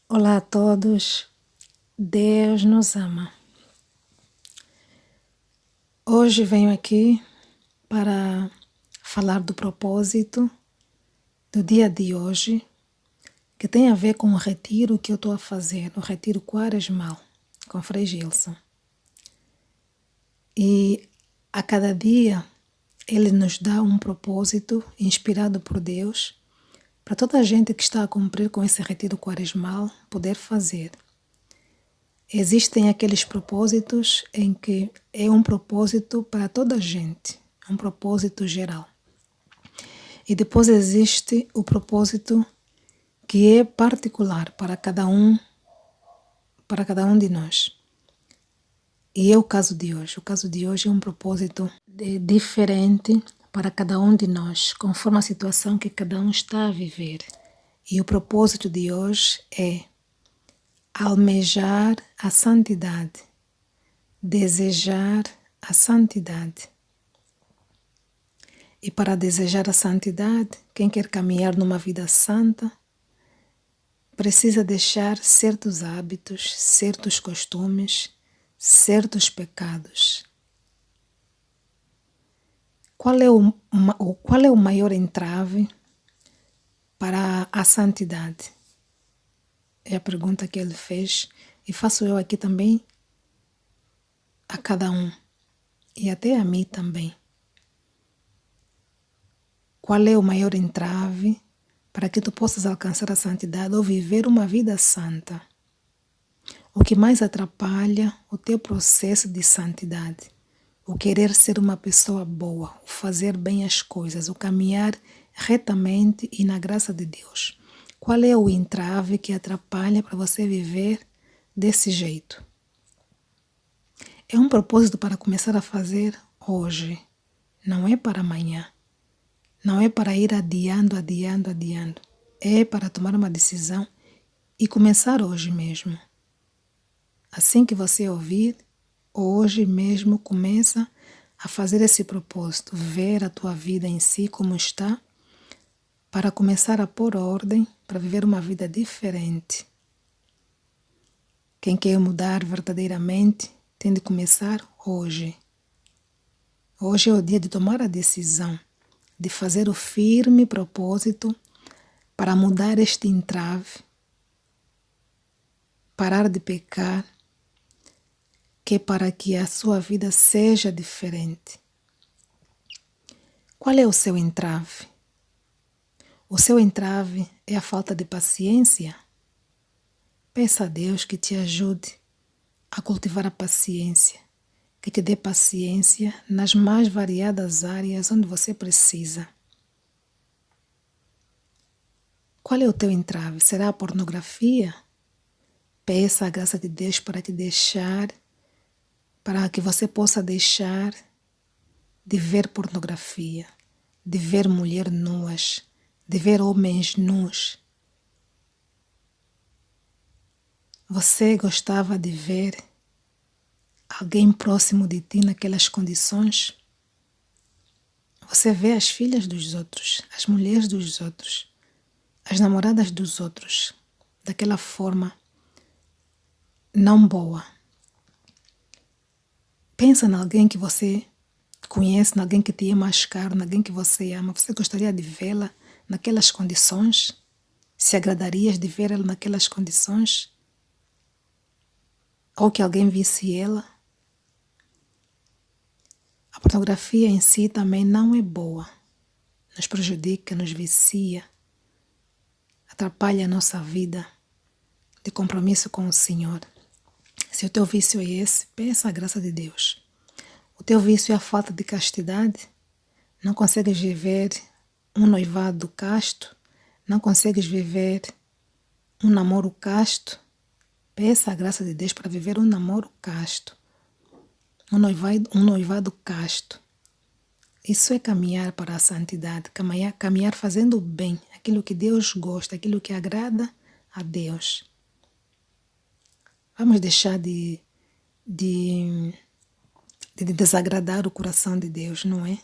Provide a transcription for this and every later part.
Olá a todos, Deus nos ama. Hoje venho aqui para falar do propósito do dia de hoje, que tem a ver com o retiro que eu estou a fazer, o retiro quaresmal, com Frei Gilson. E a cada dia ele nos dá um propósito inspirado por Deus para toda a gente que está a cumprir com esse retiro quaresmal poder fazer. Existem aqueles propósitos em que é um propósito para toda a gente, um propósito geral. E depois existe o propósito que é particular para cada um de nós. E é o caso de hoje. O caso de hoje é um propósito diferente para cada um de nós, conforme a situação que cada um está a viver. E o propósito de hoje é almejar a santidade, desejar a santidade. E para desejar a santidade, quem quer caminhar numa vida santa, precisa deixar certos hábitos, certos costumes, certos pecados. Qual é o maior entrave para a santidade? É a pergunta que ele fez e faço eu aqui também a cada um e até a mim também. Qual é o maior entrave para que tu possas alcançar a santidade ou viver uma vida santa? O que mais atrapalha o teu processo de santidade? O querer ser uma pessoa boa, o fazer bem as coisas, o caminhar retamente e na graça de Deus. Qual é o entrave que atrapalha para você viver desse jeito? É um propósito para começar a fazer hoje, não é para amanhã. Não é para ir adiando. É para tomar uma decisão e começar hoje mesmo. Assim que você ouvir, hoje mesmo começa a fazer esse propósito, ver a tua vida em si como está, para começar a pôr ordem, para viver uma vida diferente. Quem quer mudar verdadeiramente tem de começar hoje. Hoje é o dia de tomar a decisão, de fazer o firme propósito para mudar este entrave, parar de pecar, que é para que a sua vida seja diferente. Qual é o seu entrave? O seu entrave é a falta de paciência? Peça a Deus que te ajude a cultivar a paciência, que te dê paciência nas mais variadas áreas onde você precisa. Qual é o teu entrave? Será a pornografia? Peça a graça de Deus para te deixar, para que você possa deixar de ver pornografia, de ver mulheres nuas, de ver homens nus. Você gostava de ver alguém próximo de ti naquelas condições? Você vê as filhas dos outros, as mulheres dos outros, as namoradas dos outros, daquela forma não boa. Pensa em alguém que você conhece, em alguém que te é mais caro, em alguém que você ama. Você gostaria de vê-la naquelas condições? Se agradarias de ver ela naquelas condições? Ou que alguém visse ela? A pornografia em si também não é boa. Nos prejudica, nos vicia, atrapalha a nossa vida de compromisso com o Senhor. Se o teu vício é esse, peça a graça de Deus. O teu vício é a falta de castidade? Não consegues viver um noivado casto? Não consegues viver um namoro casto? Peça a graça de Deus para viver um namoro casto, um noivado casto. Isso é caminhar para a santidade, caminhar fazendo bem, aquilo que Deus gosta, aquilo que agrada a Deus. Vamos deixar de desagradar o coração de Deus, não é?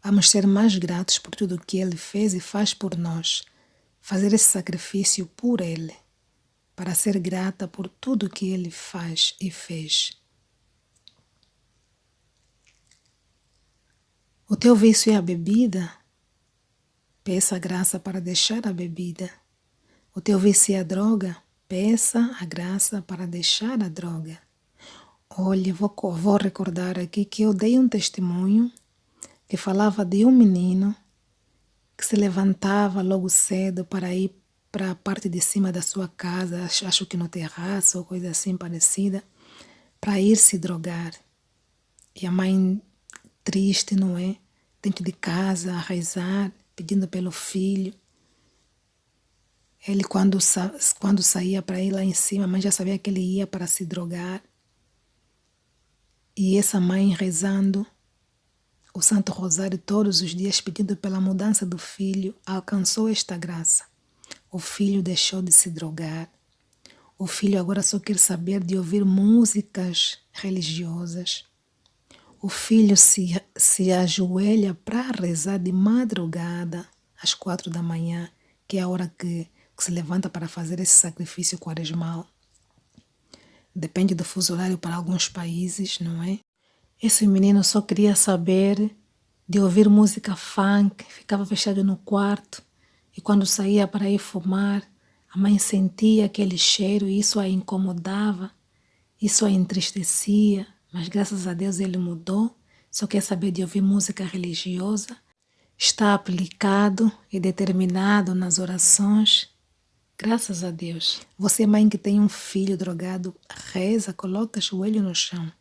Vamos ser mais gratos por tudo que Ele fez e faz por nós. Fazer esse sacrifício por Ele. para ser grata por tudo que Ele faz e fez. O teu vício é a bebida? Peça a graça para deixar a bebida. O teu vício é a droga? Peça a graça para deixar a droga. Olha, vou recordar aqui que eu dei um testemunho que falava de um menino que se levantava logo cedo para ir para a parte de cima da sua casa, acho que no terraço ou coisa assim parecida, para ir se drogar. E a mãe, triste, não é? Dentro de casa, a rezar, pedindo pelo filho. Ele, quando saía para ir lá em cima, a mãe já sabia que ele ia para se drogar. E essa mãe rezando o Santo Rosário todos os dias, pedindo pela mudança do filho, alcançou esta graça. O filho deixou de se drogar. O filho agora só quer saber de ouvir músicas religiosas. O filho se ajoelha para rezar de madrugada, às 4 da manhã, que é a hora que se levanta para fazer esse sacrifício quaresmal. Depende do fuso horário para alguns países, não é? Esse menino só queria saber de ouvir música funk, ficava fechado no quarto e quando saía para ir fumar, a mãe sentia aquele cheiro e isso a incomodava, isso a entristecia, mas graças a Deus ele mudou, só quer saber de ouvir música religiosa, está aplicado e determinado nas orações. Graças a Deus. Você, mãe que tem um filho drogado, reza, coloca o joelho no chão.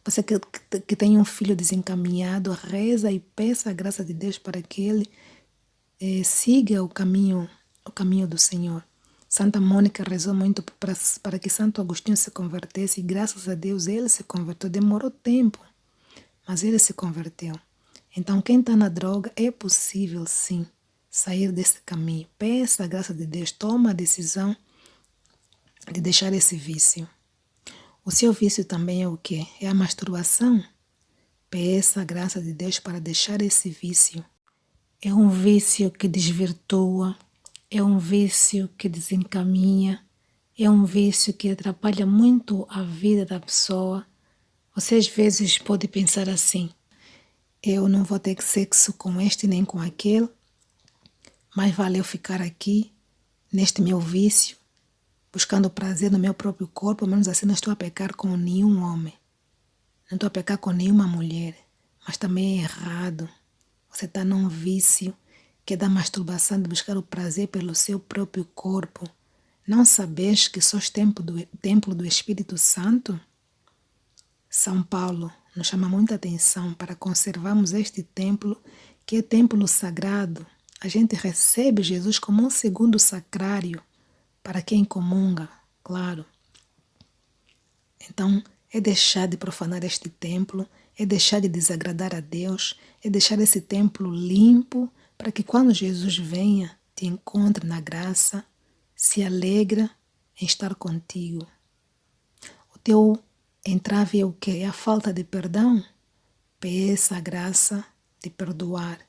Você que tem um filho desencaminhado, reza e peça a graça de Deus para que ele siga o caminho do Senhor. Santa Mônica rezou muito para que Santo Agostinho se convertesse e graças a Deus ele se converteu. Demorou tempo, mas ele se converteu. Então quem está na droga é possível sim sair desse caminho. Peça a graça de Deus, toma a decisão de deixar esse vício. O seu vício também é o quê? É a masturbação? Peça a graça de Deus para deixar esse vício. É um vício que desvirtua, é um vício que desencaminha, é um vício que atrapalha muito a vida da pessoa. Você às vezes pode pensar assim, eu não vou ter sexo com este nem com aquele, mas valeu ficar aqui, neste meu vício, buscando prazer no meu próprio corpo, ao menos assim não estou a pecar com nenhum homem. Não estou a pecar com nenhuma mulher, mas também é errado. Você está num vício que é da masturbação, de buscar o prazer pelo seu próprio corpo. Não sabes que sois templo do Espírito Santo? São Paulo nos chama muita atenção para conservarmos este templo, que é templo sagrado. A gente recebe Jesus como um segundo sacrário para quem comunga, claro. Então, é deixar de profanar este templo, é deixar de desagradar a Deus, é deixar esse templo limpo para que quando Jesus venha, te encontre na graça, se alegra em estar contigo. O teu entrave é o quê? É a falta de perdão? Peça a graça de perdoar.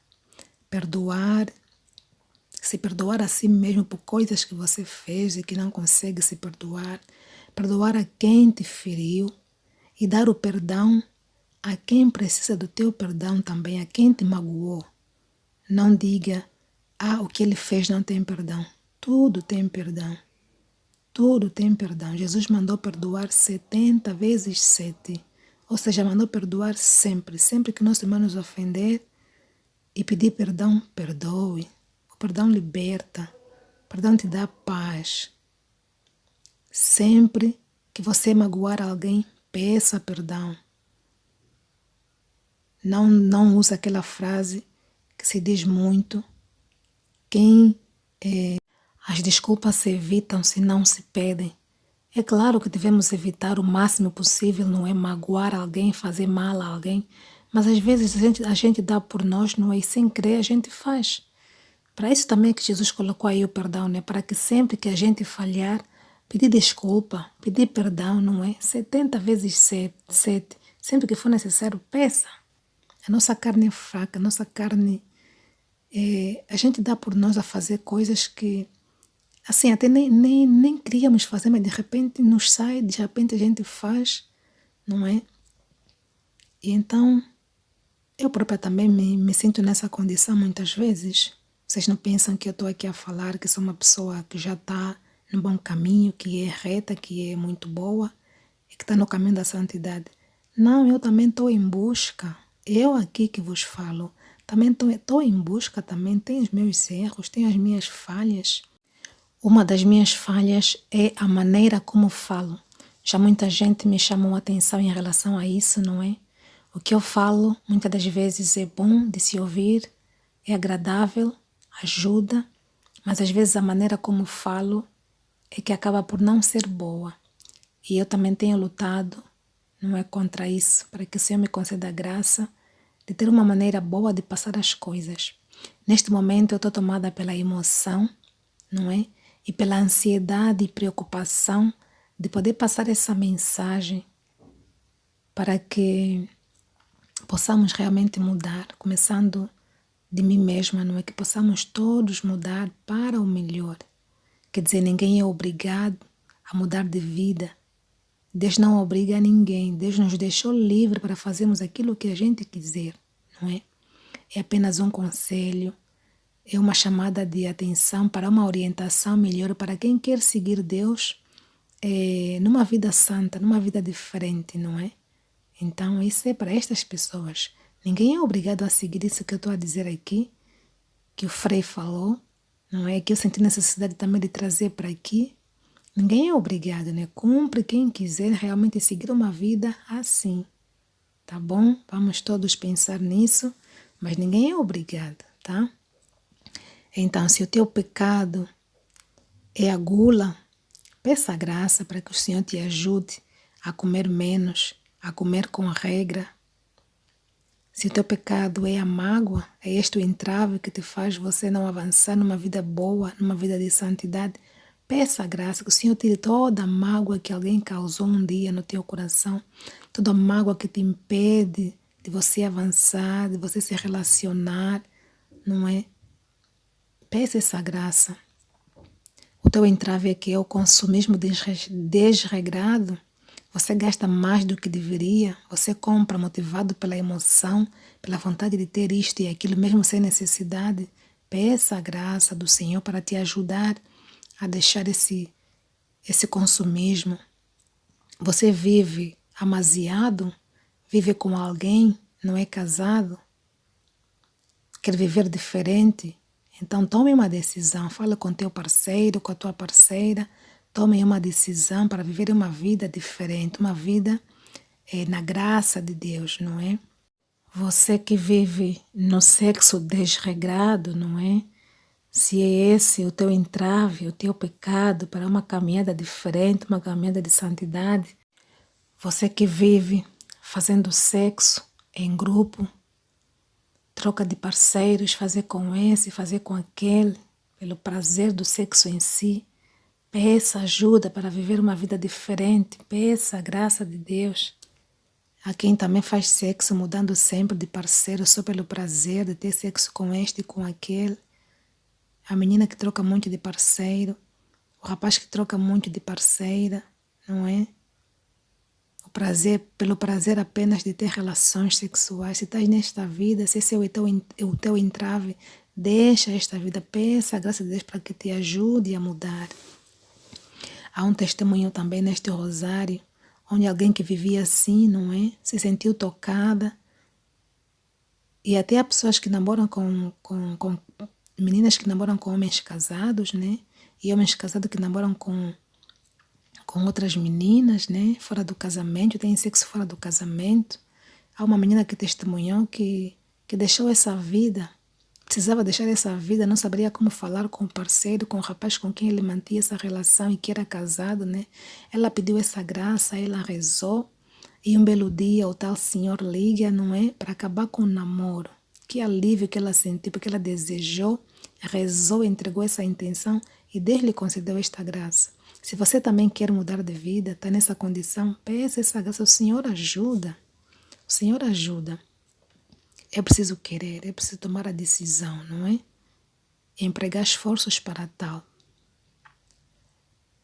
Se perdoar a si mesmo por coisas que você fez e que não consegue se perdoar. Perdoar a quem te feriu e dar o perdão a quem precisa do teu perdão também, a quem te magoou. Não diga, o que ele fez não tem perdão. Tudo tem perdão. Tudo tem perdão. Jesus mandou perdoar 70 vezes 7. Ou seja, mandou perdoar sempre. Sempre que nosso irmão nos ofender e pedir perdão, perdoe. O perdão liberta. O perdão te dá paz. Sempre que você magoar alguém, peça perdão. Não usa aquela frase que se diz muito. As desculpas se evitam se não se pedem. É claro que devemos evitar o máximo possível, não é magoar alguém, fazer mal a alguém, mas às vezes a gente dá por nós, não é? E sem querer a gente faz. Para isso também é que Jesus colocou aí o perdão, né? Para que sempre que a gente falhar, pedir desculpa, pedir perdão, não é? 70 vezes 7. Sempre que for necessário, peça. A nossa carne é fraca, a nossa carne... a gente dá por nós a fazer coisas que Assim, até nem queríamos fazer, mas de repente nos sai, de repente a gente faz, não é? E então, eu própria também me sinto nessa condição muitas vezes. Vocês não pensam que eu estou aqui a falar que sou uma pessoa que já está no bom caminho, que é reta, que é muito boa e que está no caminho da santidade. Não, eu também estou em busca. Eu aqui que vos falo, também estou em busca, também tenho os meus erros, tenho as minhas falhas. Uma das minhas falhas é a maneira como falo. Já muita gente me chamou a atenção em relação a isso, não é? O que eu falo muitas das vezes é bom de se ouvir, é agradável, ajuda, mas às vezes a maneira como falo é que acaba por não ser boa. E eu também tenho lutado, não é, contra isso, para que o Senhor me conceda a graça de ter uma maneira boa de passar as coisas. Neste momento eu estou tomada pela emoção, não é? E pela ansiedade e preocupação de poder passar essa mensagem para que possamos realmente mudar, começando de mim mesma, não é? Que possamos todos mudar para o melhor. Quer dizer, ninguém é obrigado a mudar de vida. Deus não obriga ninguém. Deus nos deixou livre para fazermos aquilo que a gente quiser, não é? É apenas um conselho, é uma chamada de atenção para uma orientação melhor para quem quer seguir Deus numa vida santa, numa vida diferente, não é? Então, isso é para estas pessoas. Ninguém é obrigado a seguir isso que eu estou a dizer aqui, que o Frei falou, não é? Que eu senti necessidade também de trazer para aqui. Ninguém é obrigado, né? Cumpre quem quiser realmente seguir uma vida assim, tá bom? Vamos todos pensar nisso, mas ninguém é obrigado, tá? Então, se o teu pecado é a gula, peça a graça para que o Senhor te ajude a comer menos, a comer com regra. Se o teu pecado é a mágoa, é este o entrave que te faz você não avançar numa vida boa, numa vida de santidade, peça a graça que o Senhor tire toda a mágoa que alguém causou um dia no teu coração, toda a mágoa que te impede de você avançar, de você se relacionar, não é? Peça essa graça. O teu entrave é que é o consumismo desregrado. Você gasta mais do que deveria, você compra motivado pela emoção, pela vontade de ter isto e aquilo, mesmo sem necessidade. Peça a graça do Senhor para te ajudar a deixar esse consumismo. Você vive amasiado, vive com alguém, não é casado, quer viver diferente. Então tome uma decisão, fala com teu parceiro, com a tua parceira, tome uma decisão para viver uma vida diferente, uma vida na graça de Deus, não é? Você que vive no sexo desregrado, não é? Se é esse o teu entrave, o teu pecado para uma caminhada diferente, uma caminhada de santidade, você que vive fazendo sexo em grupo, troca de parceiros, fazer com esse, fazer com aquele, pelo prazer do sexo em si. Peça ajuda para viver uma vida diferente, peça a graça de Deus. Há quem também faz sexo mudando sempre de parceiro só pelo prazer de ter sexo com este e com aquele. A menina que troca muito de parceiro, o rapaz que troca muito de parceira, não é? O prazer, pelo prazer apenas de ter relações sexuais. Se estás nesta vida, se esse é o teu entrave, deixa esta vida, peça a graça de Deus para que te ajude a mudar. Há um testemunho também neste rosário, onde alguém que vivia assim, não é? Se sentiu tocada. E até há pessoas que namoram com meninas que namoram com homens casados, né? E homens casados que namoram com outras meninas, né? Fora do casamento, têm sexo fora do casamento. Há uma menina que testemunhou que deixou essa vida, precisava deixar essa vida, não saberia como falar com o parceiro, com o rapaz com quem ele mantinha essa relação e que era casado, né? Ela pediu essa graça, ela rezou, e um belo dia o tal senhor liga, não é? Para acabar com o namoro. Que alívio que ela sentiu, porque ela desejou, rezou, entregou essa intenção e Deus lhe concedeu esta graça. Se você também quer mudar de vida, está nessa condição, peça essa graça, o Senhor ajuda. O Senhor ajuda. É preciso querer, é preciso tomar a decisão, não é? E empregar esforços para tal.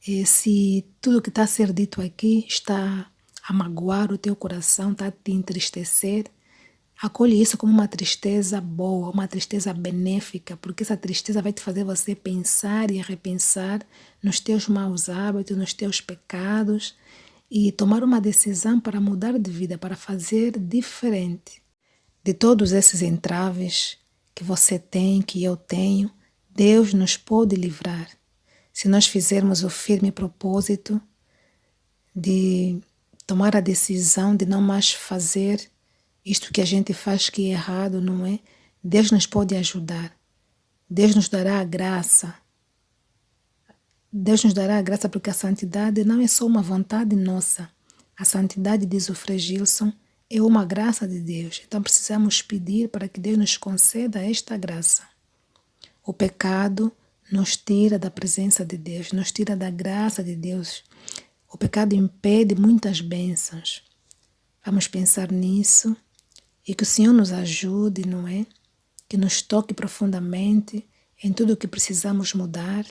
E se tudo que está a ser dito aqui está a magoar o teu coração, está a te entristecer, acolhe isso como uma tristeza boa, uma tristeza benéfica, porque essa tristeza vai te fazer você pensar e repensar nos teus maus hábitos, nos teus pecados e tomar uma decisão para mudar de vida, para fazer diferente. De todos esses entraves que você tem, que eu tenho, Deus nos pode livrar. Se nós fizermos o firme propósito de tomar a decisão de não mais fazer isto que a gente faz que é errado, não é? Deus nos pode ajudar. Deus nos dará a graça. Deus nos dará a graça porque a santidade não é só uma vontade nossa. A santidade, diz o Frei Gilson, é uma graça de Deus. Então precisamos pedir para que Deus nos conceda esta graça. O pecado nos tira da presença de Deus, nos tira da graça de Deus. O pecado impede muitas bênçãos. Vamos pensar nisso e que o Senhor nos ajude, não é? Que nos toque profundamente em tudo o que precisamos mudar,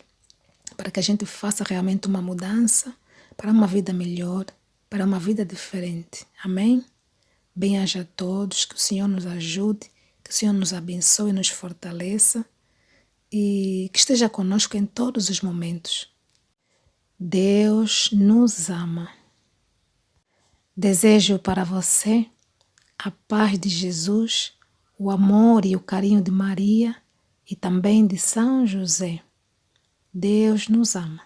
para que a gente faça realmente uma mudança para uma vida melhor, para uma vida diferente. Amém? Bem-aja a todos, que o Senhor nos ajude, que o Senhor nos abençoe e nos fortaleça e que esteja conosco em todos os momentos. Deus nos ama. Desejo para você a paz de Jesus, o amor e o carinho de Maria e também de São José. Deus nos ama.